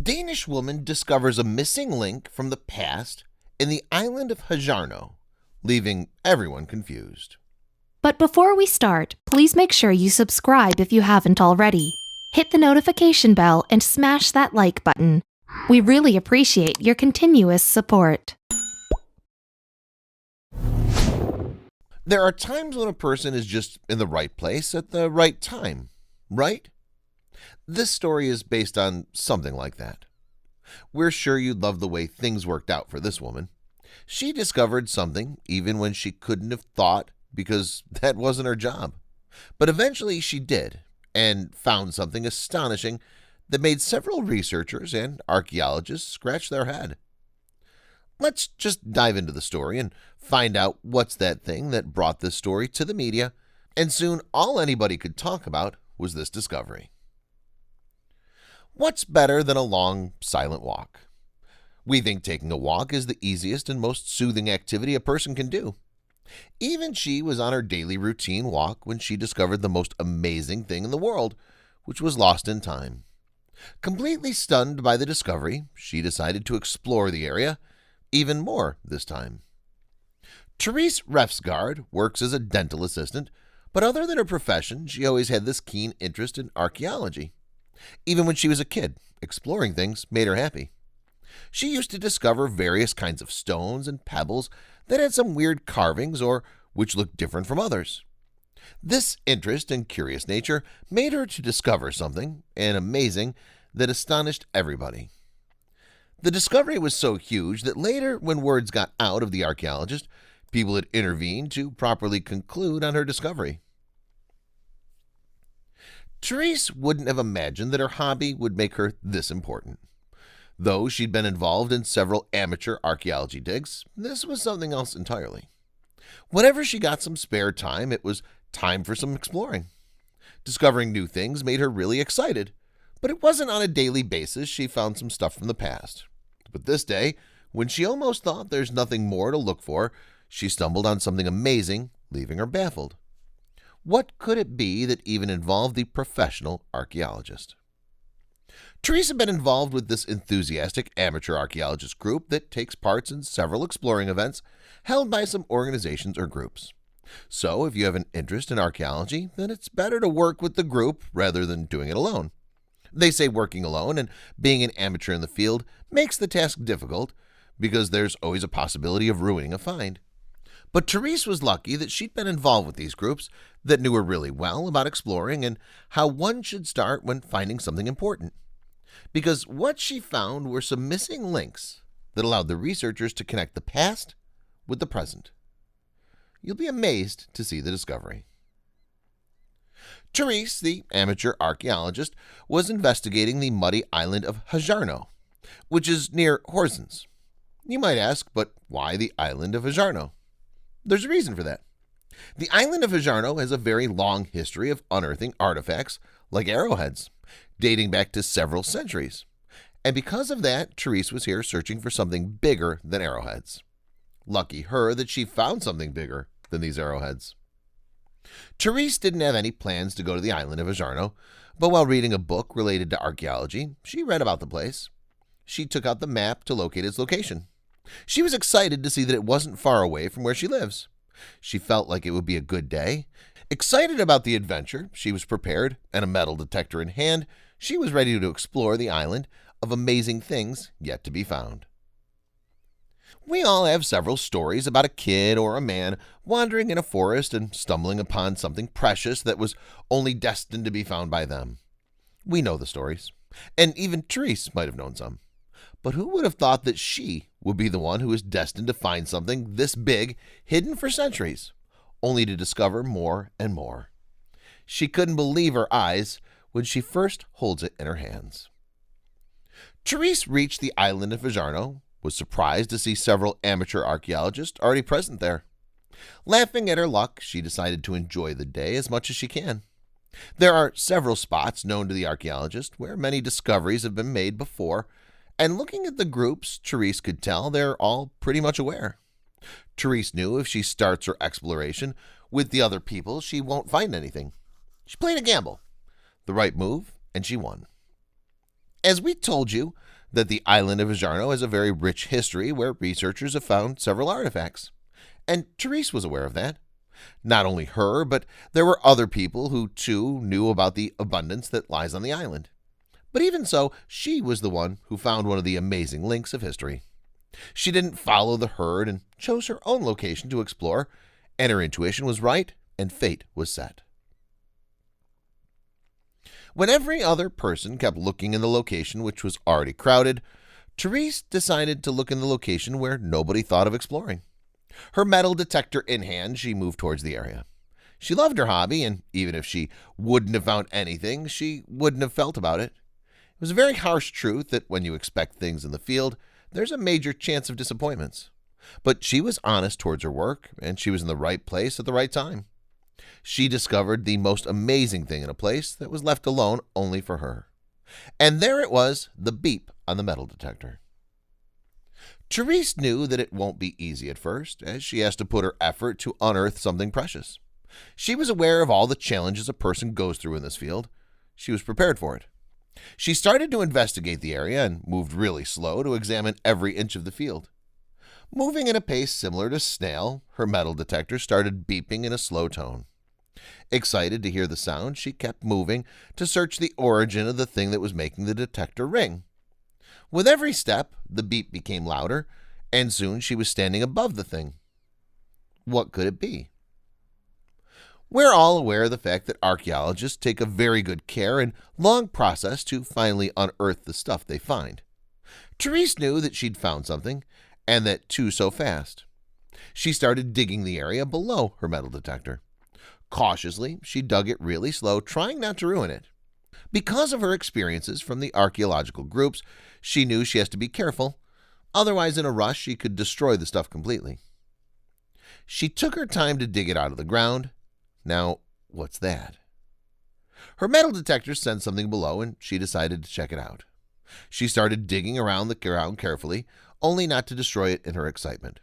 Danish woman discovers a missing link from the past in the island of HJARNO, leaving everyone confused. But before we start, please make sure you subscribe if you haven't already. Hit the notification bell and smash that like button. We really appreciate your continuous support. There are times when a person is just in the right place at the right time, right? This story is based on something like that. We're sure you'd love the way things worked out for this woman. She discovered something even when she couldn't have thought because that wasn't her job. But eventually she did and found something astonishing that made several researchers and archaeologists scratch their head. Let's just dive into the story and find out what's that thing that brought this story to the media, and soon all anybody could talk about was this discovery. What's better than a long, silent walk? We think taking a walk is the easiest and most soothing activity a person can do. Even she was on her daily routine walk when she discovered the most amazing thing in the world, which was lost in time. Completely stunned by the discovery, she decided to explore the area even more this time. Therese Refsgaard works as a dental assistant, but other than her profession, she always had this keen interest in archaeology. Even when she was a kid, exploring things made her happy. She used to discover various kinds of stones and pebbles that had some weird carvings or which looked different from others. This interest and curious nature made her to discover something, and amazing, that astonished everybody. The discovery was so huge that later, when words got out of the archaeologist, people had intervened to properly conclude on her discovery. Therese wouldn't have imagined that her hobby would make her this important. Though she'd been involved in several amateur archaeology digs, this was something else entirely. Whenever she got some spare time, it was time for some exploring. Discovering new things made her really excited, but it wasn't on a daily basis she found some stuff from the past. But this day, when she almost thought there's nothing more to look for, she stumbled on something amazing, leaving her baffled. What could it be that even involved the professional archaeologist? Therese had been involved with this enthusiastic amateur archaeologist group that takes part in several exploring events held by some organizations or groups. So if you have an interest in archaeology, then it's better to work with the group rather than doing it alone. They say working alone and being an amateur in the field makes the task difficult because there's always a possibility of ruining a find. But Therese was lucky that she'd been involved with these groups that knew her really well about exploring and how one should start when finding something important. Because what she found were some missing links that allowed the researchers to connect the past with the present. You'll be amazed to see the discovery. Therese, the amateur archaeologist, was investigating the muddy island of HJARNO, which is near Horsens. You might ask, but why the island of HJARNO? There's a reason for that. The island of HJARNO has a very long history of unearthing artifacts like arrowheads, dating back to several centuries. And because of that, Therese was here searching for something bigger than arrowheads. Lucky her that she found something bigger than these arrowheads. Therese didn't have any plans to go to the island of HJARNO, but while reading a book related to archaeology, she read about the place. She took out the map to locate its location. She was excited to see that it wasn't far away from where she lives. She felt like it would be a good day. Excited about the adventure, she was prepared, and a metal detector in hand, she was ready to explore the island of amazing things yet to be found. We all have several stories about a kid or a man wandering in a forest and stumbling upon something precious that was only destined to be found by them. We know the stories, and even Therese might have known some. But who would have thought that she would be the one who was destined to find something this big, hidden for centuries, only to discover more and more? She couldn't believe her eyes when she first holds it in her hands. Therese reached the island of HJARNO, was surprised to see several amateur archaeologists already present there. Laughing at her luck, she decided to enjoy the day as much as she can. There are several spots known to the archaeologist where many discoveries have been made before, and looking at the groups, Therese could tell they're all pretty much aware. Therese knew if she starts her exploration with the other people, she won't find anything. She played a gamble. The right move, and she won. As we told you, that the island of HJARNO has a very rich history where researchers have found several artifacts. And Therese was aware of that. Not only her, but there were other people who too knew about the abundance that lies on the island. But even so, she was the one who found one of the amazing links of history. She didn't follow the herd and chose her own location to explore, and her intuition was right and fate was set. When every other person kept looking in the location which was already crowded, Therese decided to look in the location where nobody thought of exploring. Her metal detector in hand, she moved towards the area. She loved her hobby, and even if she wouldn't have found anything, she wouldn't have felt about it. It was a very harsh truth that when you expect things in the field, there's a major chance of disappointments. But she was honest towards her work, and she was in the right place at the right time. She discovered the most amazing thing in a place that was left alone only for her. And there it was, the beep on the metal detector. Therese knew that it won't be easy at first, as she has to put her effort to unearth something precious. She was aware of all the challenges a person goes through in this field. She was prepared for it. She started to investigate the area and moved really slow to examine every inch of the field. Moving at a pace similar to snail, her metal detector started beeping in a slow tone. Excited to hear the sound, she kept moving to search the origin of the thing that was making the detector ring. With every step, the beep became louder, and soon she was standing above the thing. What could it be? We're all aware of the fact that archaeologists take a very good care and long process to finally unearth the stuff they find. Therese knew that she'd found something, and that too so fast. She started digging the area below her metal detector. Cautiously, she dug it really slow, trying not to ruin it. Because of her experiences from the archaeological groups, she knew she has to be careful. Otherwise, in a rush, she could destroy the stuff completely. She took her time to dig it out of the ground. Now, what's that? Her metal detector sensed something below, and she decided to check it out. She started digging around the ground carefully, only not to destroy it in her excitement.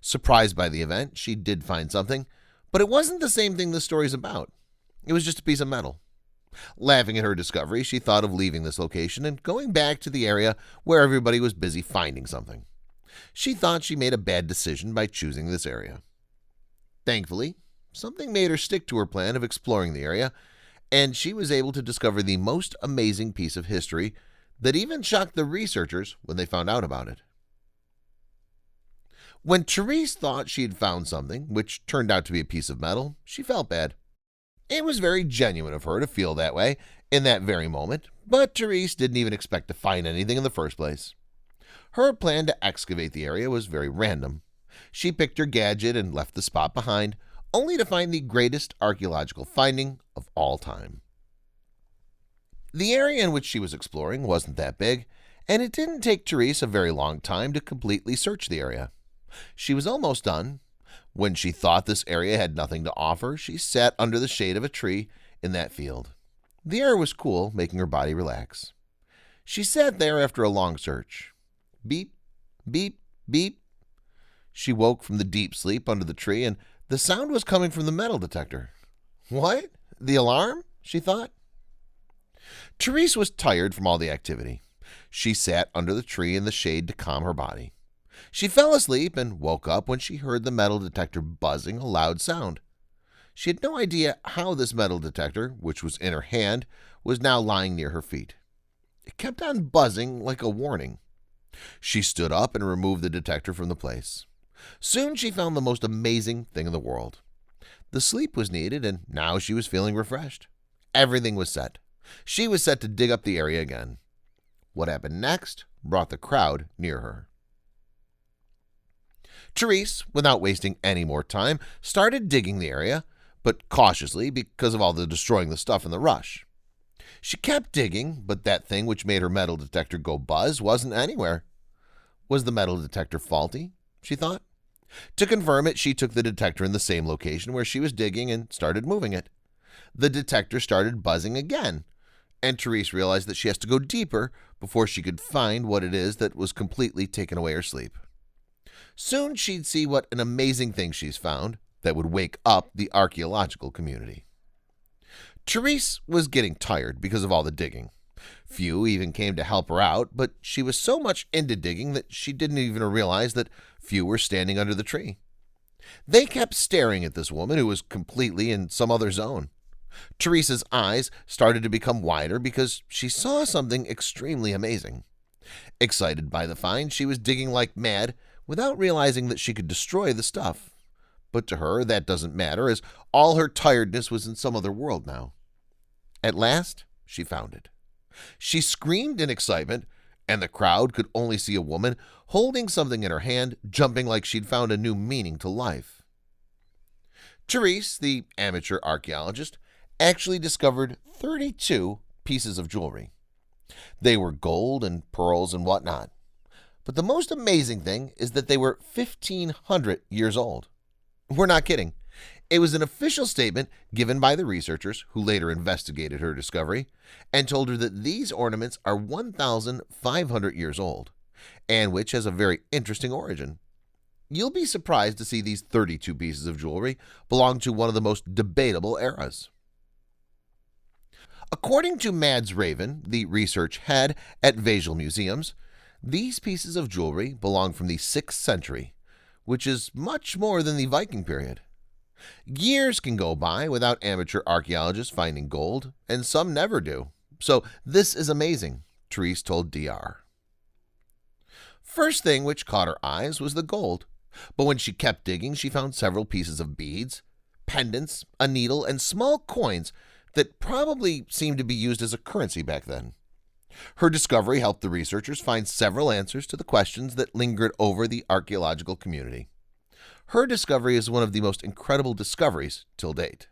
Surprised by the event, she did find something, but it wasn't the same thing the story's about. It was just a piece of metal. Laughing at her discovery, she thought of leaving this location and going back to the area where everybody was busy finding something. She thought she made a bad decision by choosing this area. Thankfully, something made her stick to her plan of exploring the area, and she was able to discover the most amazing piece of history that even shocked the researchers when they found out about it. When Therese thought she had found something, which turned out to be a piece of metal, she felt bad. It was very genuine of her to feel that way in that very moment, but Therese didn't even expect to find anything in the first place. Her plan to excavate the area was very random. She picked her gadget and left the spot behind, only to find the greatest archaeological finding of all time. The area in which she was exploring wasn't that big, and it didn't take Therese a very long time to completely search the area. She was almost done. When she thought this area had nothing to offer, she sat under the shade of a tree in that field. The air was cool, making her body relax. She sat there after a long search. Beep, beep, beep. She woke from the deep sleep under the tree, and the sound was coming from the metal detector. What? The alarm? She thought. Therese was tired from all the activity. She sat under the tree in the shade to calm her body. She fell asleep and woke up when she heard the metal detector buzzing a loud sound. She had no idea how this metal detector, which was in her hand, was now lying near her feet. It kept on buzzing like a warning. She stood up and removed the detector from the place. Soon she found the most amazing thing in the world. The sleep was needed, and now she was feeling refreshed. Everything was set. She was set to dig up the area again. What happened next brought the crowd near her. Therese, without wasting any more time, started digging the area, but cautiously because of all the destroying the stuff in the rush. She kept digging, but that thing which made her metal detector go buzz wasn't anywhere. Was the metal detector faulty? She thought. To confirm it, she took the detector in the same location where she was digging and started moving it. The detector started buzzing again, and Therese realized that she has to go deeper before she could find what it is that was completely taken away her sleep. Soon she'd see what an amazing thing she's found that would wake up the archaeological community. Therese was getting tired because of all the digging. Few even came to help her out, but she was so much into digging that she didn't even realize that few were standing under the tree. They kept staring at this woman who was completely in some other zone. Teresa's eyes started to become wider because she saw something extremely amazing. Excited by the find, she was digging like mad without realizing that she could destroy the stuff. But to her, that doesn't matter, as all her tiredness was in some other world now. At last, she found it. She screamed in excitement, and the crowd could only see a woman holding something in her hand, jumping like she'd found a new meaning to life. Therese, the amateur archaeologist, actually discovered 32 pieces of jewelry. They were gold and pearls and whatnot. But the most amazing thing is that they were 1,500 years old. We're not kidding. It was an official statement given by the researchers who later investigated her discovery and told her that these ornaments are 1,500 years old, and which has a very interesting origin. You'll be surprised to see these 32 pieces of jewelry belong to one of the most debatable eras. According to Mads Raven, the research head at Vejle Museums, these pieces of jewelry belong from the 6th century, which is much more than the Viking period. Years can go by without amateur archaeologists finding gold, and some never do. So this is amazing, Therese told DR. First thing which caught her eyes was the gold, but when she kept digging, she found several pieces of beads, pendants, a needle, and small coins that probably seemed to be used as a currency back then. Her discovery helped the researchers find several answers to the questions that lingered over the archaeological community. Her discovery is one of the most incredible discoveries till date.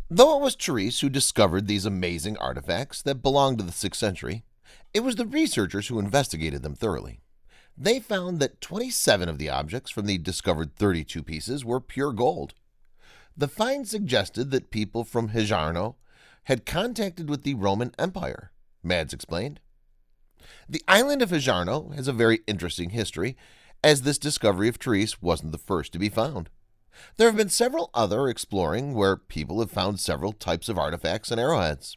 Though it was Therese who discovered these amazing artifacts that belonged to the 6th century, it was the researchers who investigated them thoroughly. They found that 27 of the objects from the discovered 32 pieces were pure gold. The find suggested that people from HJARNO had contacted with the Roman Empire, Mads explained. The island of HJARNO has a very interesting history, as this discovery of Therese wasn't the first to be found. There have been several other exploring where people have found several types of artifacts and arrowheads.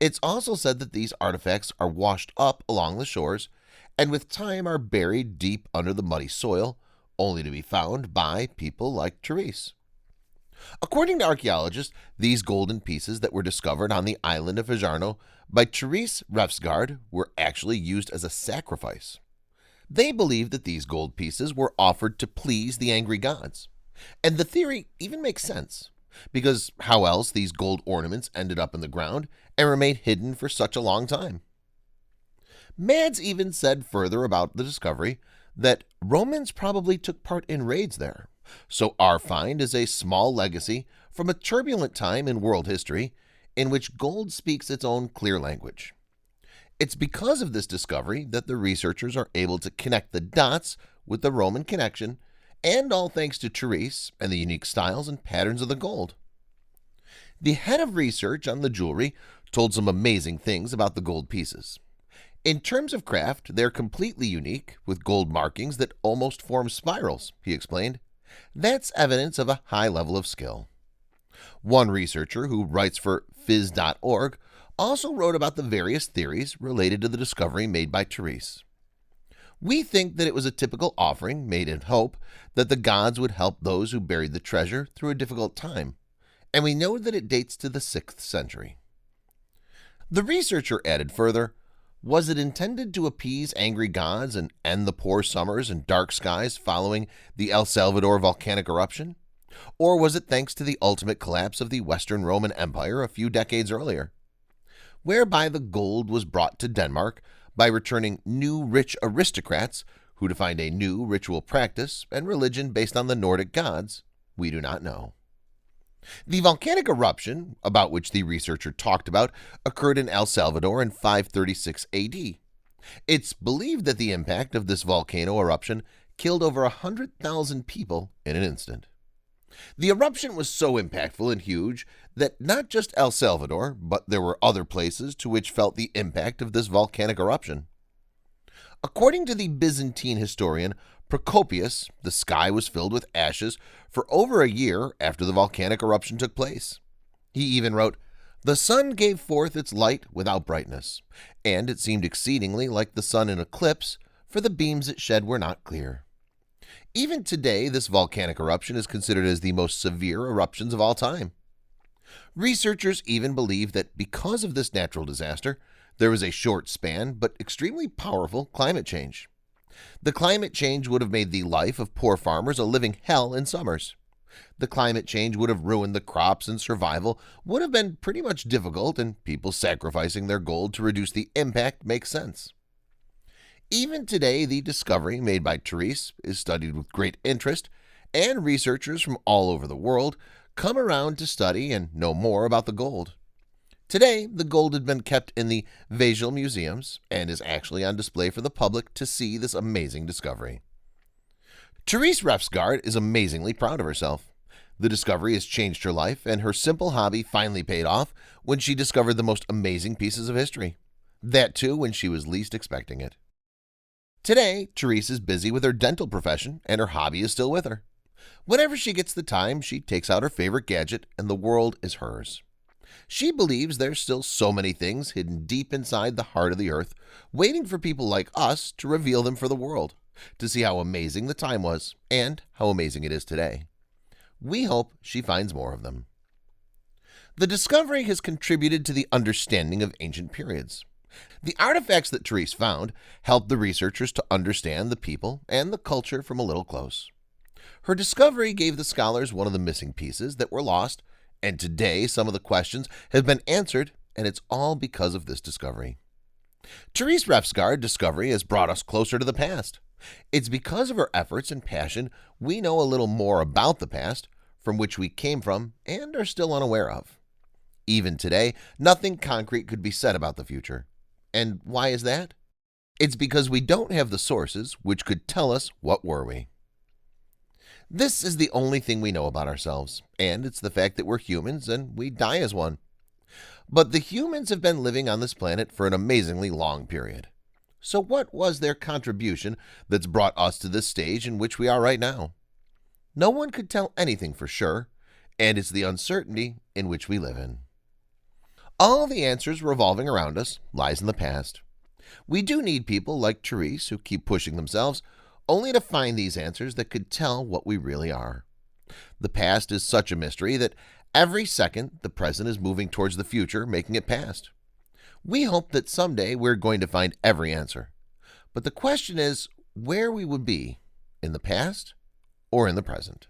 It's also said that these artifacts are washed up along the shores and with time are buried deep under the muddy soil, only to be found by people like Therese. According to archaeologists, these golden pieces that were discovered on the island of HJARNO by Therese Refsgaard were actually used as a sacrifice. They believed that these gold pieces were offered to please the angry gods. And the theory even makes sense, because how else these gold ornaments ended up in the ground and remained hidden for such a long time. Mads even said further about the discovery that Romans probably took part in raids there, so our find is a small legacy from a turbulent time in world history in which gold speaks its own clear language. It's because of this discovery that the researchers are able to connect the dots with the Roman connection, and all thanks to Therese and the unique styles and patterns of the gold. The head of research on the jewelry told some amazing things about the gold pieces. In terms of craft, they're completely unique, with gold markings that almost form spirals, he explained. That's evidence of a high level of skill. One researcher who writes for phys.org also wrote about the various theories related to the discovery made by Therese. We think that it was a typical offering made in hope that the gods would help those who buried the treasure through a difficult time, and we know that it dates to the 6th century. The researcher added further, was it intended to appease angry gods and end the poor summers and dark skies following the El Salvador volcanic eruption? Or was it thanks to the ultimate collapse of the Western Roman Empire a few decades earlier, whereby the gold was brought to Denmark by returning new rich aristocrats who defined a new ritual practice and religion based on the Nordic gods? We do not know. The volcanic eruption, about which the researcher talked about, occurred in El Salvador in 536 AD. It's believed that the impact of this volcano eruption killed over 100,000 people in an instant. The eruption was so impactful and huge that not just El Salvador, but there were other places to which felt the impact of this volcanic eruption. According to the Byzantine historian Procopius, the sky was filled with ashes for over a year after the volcanic eruption took place. He even wrote, The sun gave forth its light without brightness, and it seemed exceedingly like the sun in eclipse, for the beams it shed were not clear. Even today, this volcanic eruption is considered as the most severe eruptions of all time. Researchers even believe that because of this natural disaster, there was a short span but extremely powerful climate change. The climate change would have made the life of poor farmers a living hell in summers. The climate change would have ruined the crops, and survival would have been pretty much difficult, and people sacrificing their gold to reduce the impact makes sense. Even today, the discovery made by Therese is studied with great interest, and researchers from all over the world come around to study and know more about the gold. Today, the gold had been kept in the Vejle museums and is actually on display for the public to see this amazing discovery. Therese Refsgaard is amazingly proud of herself. The discovery has changed her life, and her simple hobby finally paid off when she discovered the most amazing pieces of history. That too when she was least expecting it. Today, Therese is busy with her dental profession, and her hobby is still with her. Whenever she gets the time, she takes out her favorite gadget, and the world is hers. She believes there's still so many things hidden deep inside the heart of the earth, waiting for people like us to reveal them for the world, to see how amazing the time was and how amazing it is today. We hope she finds more of them. The discovery has contributed to the understanding of ancient periods. The artifacts that Therese found helped the researchers to understand the people and the culture from a little close. Her discovery gave the scholars one of the missing pieces that were lost, and today some of the questions have been answered, and it's all because of this discovery. Therese Refsgaard's discovery has brought us closer to the past. It's because of her efforts and passion we know a little more about the past, from which we came from and are still unaware of. Even today, nothing concrete could be said about the future. And why is that? It's because we don't have the sources which could tell us what were we. This is the only thing we know about ourselves, and it's the fact that we're humans and we die as one. But the humans have been living on this planet for an amazingly long period. So what was their contribution that's brought us to this stage in which we are right now? No one could tell anything for sure, and it's the uncertainty in which we live in. All the answers revolving around us lies in the past. We do need people like Therese who keep pushing themselves only to find these answers that could tell what we really are. The past is such a mystery that every second the present is moving towards the future, making it past. We hope that someday we're going to find every answer. But the question is where we would be, in the past or in the present.